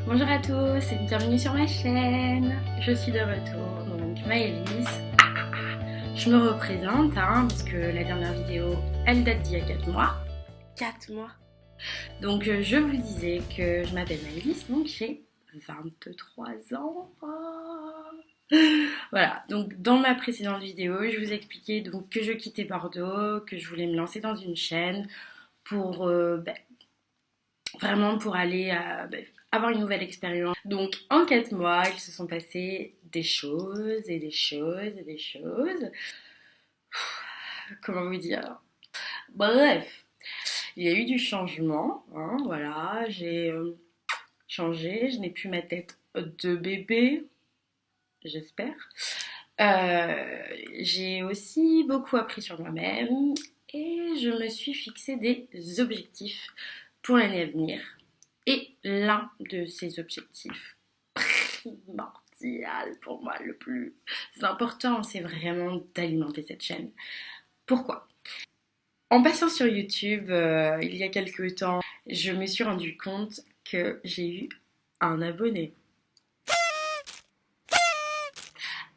Bonjour à tous et bienvenue sur ma chaîne. Je suis de retour, donc Maëlys. Je me représente parce que la dernière vidéo, elle date d'il y a 4 mois. 4 mois. Donc je vous disais que je m'appelle Maëlys, donc j'ai 23 ans. Voilà, donc dans ma précédente vidéo, je vous expliquais donc que je quittais Bordeaux, que je voulais me lancer dans une chaîne pour vraiment pour aller avoir une nouvelle expérience. Donc en 4 mois, il se sont passés des choses et des choses et des choses. Comment vous dire? Bref, il y a eu du changement, voilà, j'ai changé, je n'ai plus ma tête de bébé, j'espère. J'ai aussi beaucoup appris sur moi-même et je me suis fixé des objectifs pour l'année à venir. Et l'un de ces objectifs primordial pour moi, le plus important, c'est vraiment d'alimenter cette chaîne. Pourquoi? En passant sur YouTube, il y a quelques temps, je me suis rendu compte que j'ai eu un abonné.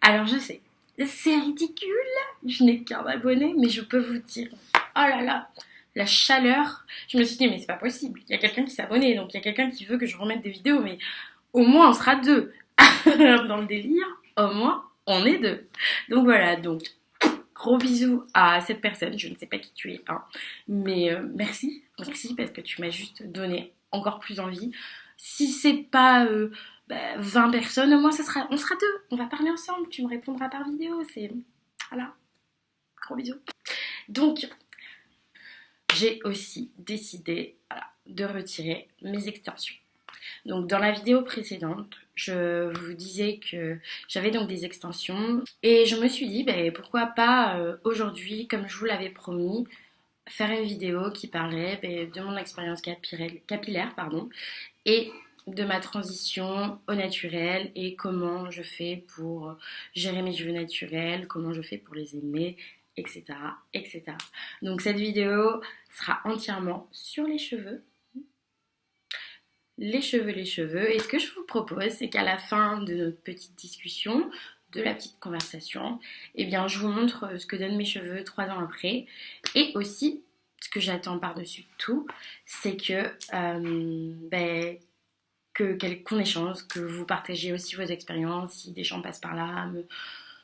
Alors je sais, c'est ridicule, je n'ai qu'un abonné, mais je peux vous dire, oh là là, la chaleur. Je me suis dit, mais c'est pas possible, il y a quelqu'un qui s'est abonné, donc il y a quelqu'un qui veut que je remette des vidéos, mais au moins on sera deux. Dans le délire, au moins on est deux. Donc voilà, donc gros bisous à cette personne, je ne sais pas qui tu es, mais merci parce que tu m'as juste donné encore plus envie. Si c'est pas 20 personnes, au moins on sera deux, on va parler ensemble, tu me répondras par vidéo, c'est... Voilà, gros bisous. Donc, j'ai aussi décidé de retirer mes extensions. Donc dans la vidéo précédente, je vous disais que j'avais donc des extensions et je me suis dit pourquoi pas aujourd'hui, comme je vous l'avais promis, faire une vidéo qui parlait de mon expérience capillaire et de ma transition au naturel et comment je fais pour gérer mes cheveux naturels, comment je fais pour les aimer, etc. etc. Donc cette vidéo sera entièrement sur les cheveux. Les cheveux. Et ce que je vous propose, c'est qu'à la fin de notre petite discussion, de la petite conversation, eh bien, je vous montre ce que donnent mes cheveux 3 ans après. Et aussi, ce que j'attends par-dessus tout, c'est qu'on échange, que vous partagez aussi vos expériences, si des gens passent par là,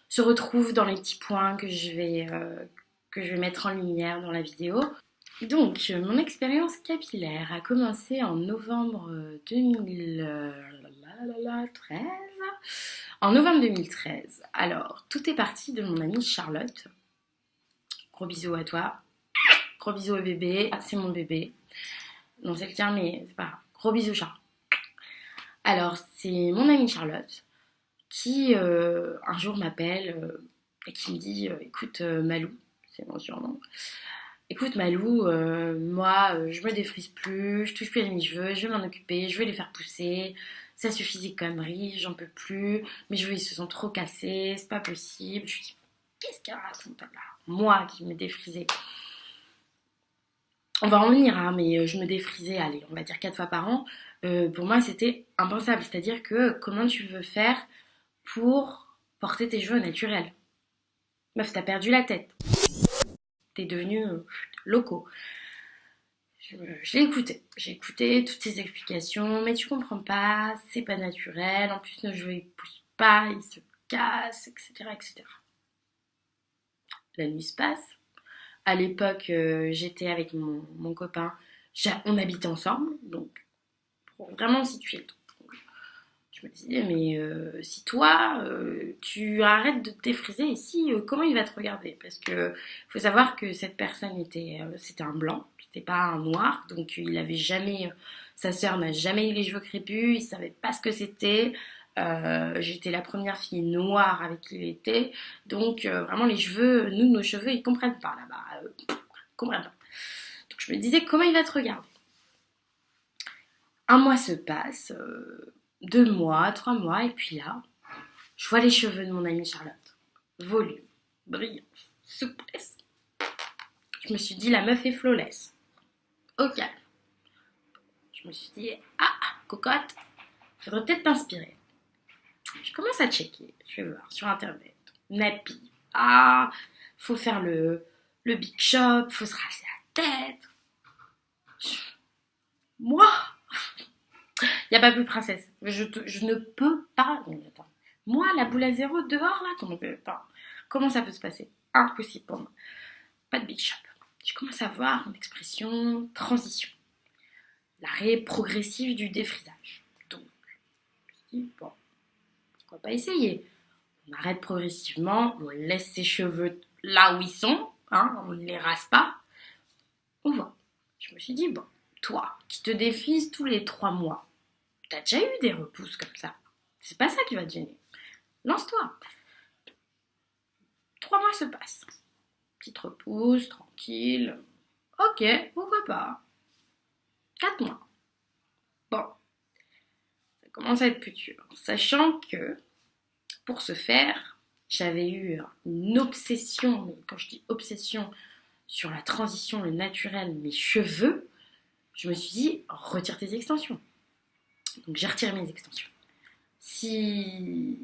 se retrouvent dans les petits points que je vais mettre en lumière dans la vidéo. Donc, mon expérience capillaire a commencé en novembre 2013. En novembre 2013. Alors, tout est parti de mon amie Charlotte. Gros bisous à toi. Gros bisous au bébé. Ah, c'est mon bébé. Non, c'est le tien, mais c'est pas grave. Gros bisous, Charles. Alors, c'est mon amie Charlotte qui, un jour, m'appelle et qui me dit écoute, Malou, c'est mon surnom. Écoute Malou, moi je me défrise plus, je touche plus à mes cheveux, je vais m'en occuper, je vais les faire pousser. Ça suffit ces conneries, j'en peux plus. Mes cheveux ils se sont trop cassés, c'est pas possible. Je me dis, qu'est-ce qu'elle raconte là? Moi qui me défrisais. On va en venir, mais je me défrisais, allez, on va dire 4 fois par an. Pour moi c'était impensable, c'est-à-dire que comment tu veux faire pour porter tes cheveux naturels? Meuf, t'as perdu la tête. T'es devenu loco. Je l'ai écouté. J'ai écouté toutes ces explications, mais tu comprends pas, c'est pas naturel. En plus, nos cheveux ils poussent pas, ils se cassent, etc., etc. La nuit se passe. À l'époque, j'étais avec mon copain. On habitait ensemble, donc pour vraiment situer le truc. Je me disais, mais si toi, tu arrêtes de te défriser ici, comment il va te regarder? Parce que faut savoir que cette personne c'était un blanc, c'était pas un noir, donc il avait jamais, sa sœur n'a jamais eu les cheveux crépus, il savait pas ce que c'était. J'étais la première fille noire avec qui il était, donc vraiment les cheveux, nos cheveux, ils comprennent pas là-bas, ils comprennent pas. Donc je me disais, comment il va te regarder? Un mois se passe. 2 mois, 3 mois, et puis là, je vois les cheveux de mon amie Charlotte. Volume, brillance, souplesse. Je me suis dit, la meuf est flawless. Au calme. Je me suis dit, cocotte, faudrait peut-être t'inspirer. Je commence à checker, je vais voir sur internet, nappy. Ah, faut faire le big shop, faut se raser la tête. Moi, il n'y a pas plus princesse. Je ne peux pas. Non, attends. Moi, la boule à zéro dehors, là, comment ça peut se passer? Impossible pour moi. Pas de big shop. Je commence à voir une expression transition. L'arrêt progressif du défrisage. Donc, je me dis, bon, pourquoi pas essayer? On arrête progressivement, on laisse ses cheveux là où ils sont, hein, on ne les rase pas. On voit. Je me suis dit, bon, toi, qui te défrises tous les 3 mois, t'as déjà eu des repousses comme ça. C'est pas ça qui va te gêner. Lance-toi. 3 mois se passent. Petite repousse, tranquille. Ok, pourquoi pas. 4 mois. Bon, ça commence à être plus dur. Sachant que, pour ce faire, j'avais eu une obsession, mais quand je dis obsession, sur la transition, le naturel, mes cheveux, je me suis dit, retire tes extensions. Donc j'ai retiré mes extensions. J'ai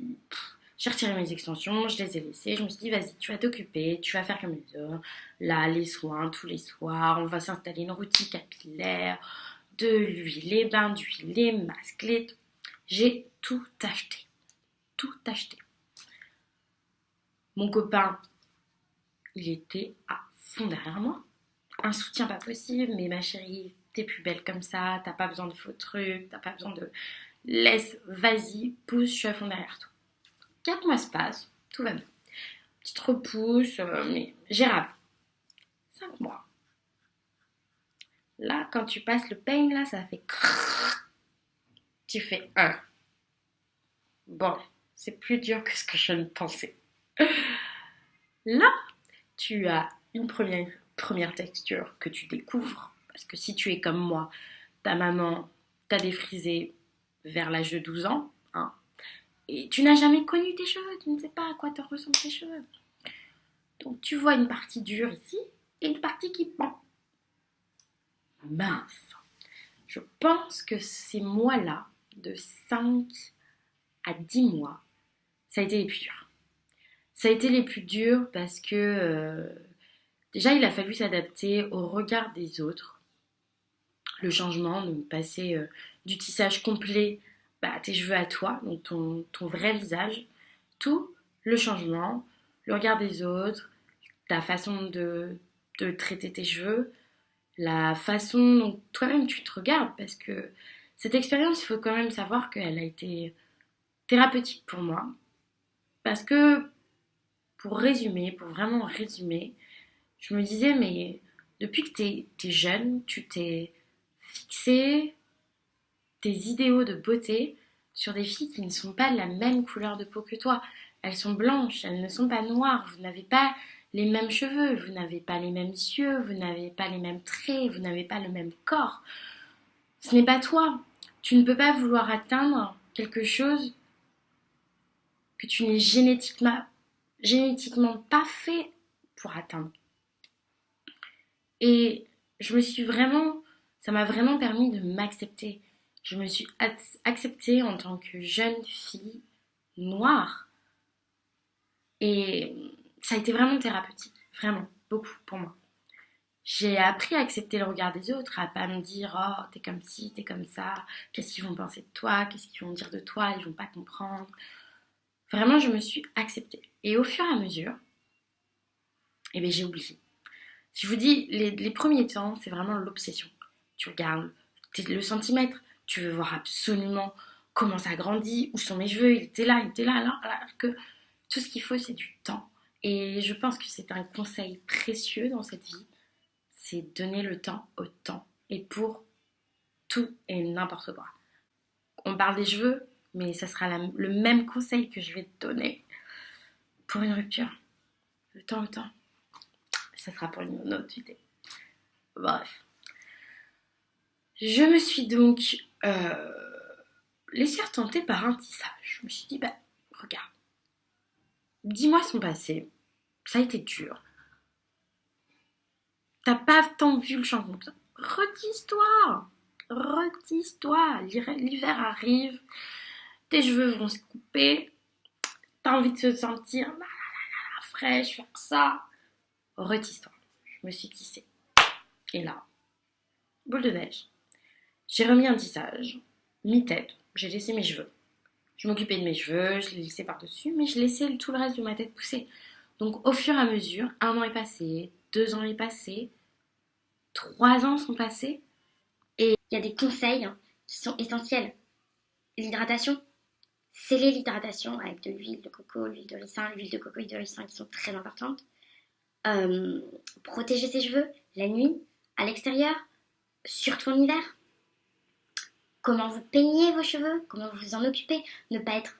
retiré mes extensions, je les ai laissées, je me suis dit, vas-y, tu vas t'occuper, tu vas faire comme les autres. Là, les soins tous les soirs, on va s'installer une routine capillaire, de l'huile, les bains d'huile, les masques, J'ai tout acheté. Tout acheté. Mon copain, il était à fond derrière moi. Un soutien pas possible, mais ma chérie, t'es plus belle comme ça, t'as pas besoin de faux trucs, t'as pas besoin de... Laisse, vas-y, pousse, je suis à fond derrière toi. 4 mois se passent, tout va bien. Petite repousse, mais gérable. 5 mois. Là, quand tu passes le peigne, là, ça fait... Tu fais 1. Bon, c'est plus dur que ce que je ne pensais. Là, tu as une première texture que tu découvres. Parce que si tu es comme moi, ta maman t'a défrisé vers l'âge de 12 ans, hein, et tu n'as jamais connu tes cheveux, tu ne sais pas à quoi te ressemblent tes cheveux. Donc tu vois une partie dure ici et une partie qui pend. Mince. Je pense que ces mois-là, de 5 à 10 mois, ça a été les plus durs. Ça a été les plus durs parce que déjà il a fallu s'adapter au regard des autres. Le changement, donc passer du tissage complet à tes cheveux à toi, donc ton vrai visage, tout le changement, le regard des autres, ta façon de traiter tes cheveux, la façon dont toi-même tu te regardes, parce que cette expérience, il faut quand même savoir qu'elle a été thérapeutique pour moi, parce que pour vraiment résumer, je me disais, mais depuis que t'es jeune, tu t'es fixé tes idéaux de beauté sur des filles qui ne sont pas de la même couleur de peau que toi. Elles sont blanches, elles ne sont pas noires, vous n'avez pas les mêmes cheveux, vous n'avez pas les mêmes yeux, vous n'avez pas les mêmes traits, vous n'avez pas le même corps. Ce n'est pas toi. Tu ne peux pas vouloir atteindre quelque chose que tu n'es génétiquement pas fait pour atteindre. Et ça m'a vraiment permis de m'accepter. Je me suis acceptée en tant que jeune fille noire. Et ça a été vraiment thérapeutique. Vraiment, beaucoup pour moi. J'ai appris à accepter le regard des autres, à pas me dire oh t'es comme ci, t'es comme ça, qu'est-ce qu'ils vont penser de toi, qu'est-ce qu'ils vont dire de toi, ils vont pas comprendre. Vraiment, je me suis acceptée. Et au fur et à mesure, j'ai oublié. Je vous dis, les premiers temps, c'est vraiment l'obsession. Tu regardes le centimètre, tu veux voir absolument comment ça grandit, où sont mes cheveux, il était là, alors que tout ce qu'il faut, c'est du temps. Et je pense que c'est un conseil précieux dans cette vie, c'est donner le temps au temps. Et pour tout et n'importe quoi. On parle des cheveux, mais ça sera le même conseil que je vais te donner pour une rupture. Le temps au temps. Ça sera pour une autre idée. Bref. Je me suis donc laissée retenter par un tissage. Je me suis dit, regarde. 10 mois sont passés. Ça a été dur. T'as pas tant vu le changement. Retisse-toi. retisse-toi, l'hiver arrive, tes cheveux vont se couper, t'as envie de se sentir fraîche, faire ça, retisse-toi. Je me suis tissée. Et là, boule de neige. J'ai remis un tissage, mi-tête, j'ai laissé mes cheveux. Je m'occupais de mes cheveux, je les laissais par-dessus, mais je laissais tout le reste de ma tête pousser. Donc au fur et à mesure, 1 an est passé, 2 ans est passé, 3 ans sont passés. Et il y a des conseils qui sont essentiels. L'hydratation, sceller l'hydratation avec de l'huile de coco, l'huile de ricin, l'huile de coco et de ricin qui sont très importantes. Protéger ses cheveux la nuit, à l'extérieur, surtout en hiver. Comment vous peignez vos cheveux, comment vous vous en occupez, ne pas être...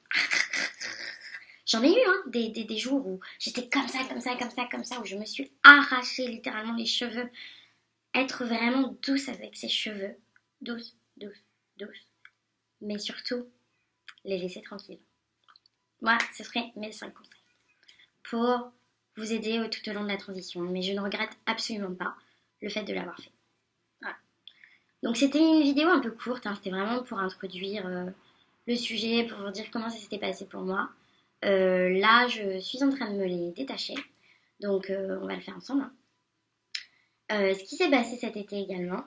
J'en ai eu des jours où j'étais comme ça, où je me suis arraché littéralement les cheveux. Être vraiment douce avec ses cheveux. Douce. Mais surtout, les laisser tranquilles. Moi, ce serait mes 5 conseils pour vous aider tout au long de la transition. Mais je ne regrette absolument pas le fait de l'avoir fait. Voilà. Donc c'était une vidéo un peu courte, c'était vraiment pour introduire le sujet, pour vous dire comment ça s'était passé pour moi. Là, je suis en train de me les détacher. Donc on va le faire ensemble. Ce qui s'est passé cet été également,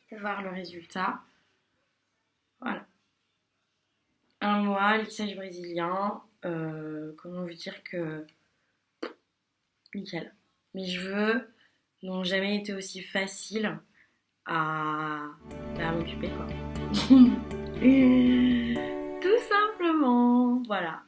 c'est voir le résultat. Voilà. 1 mois, lissage brésilien. Comment vous dire que... Nickel. Mes cheveux n'ont jamais été aussi faciles à m'occuper, quoi. Tout simplement. Voilà.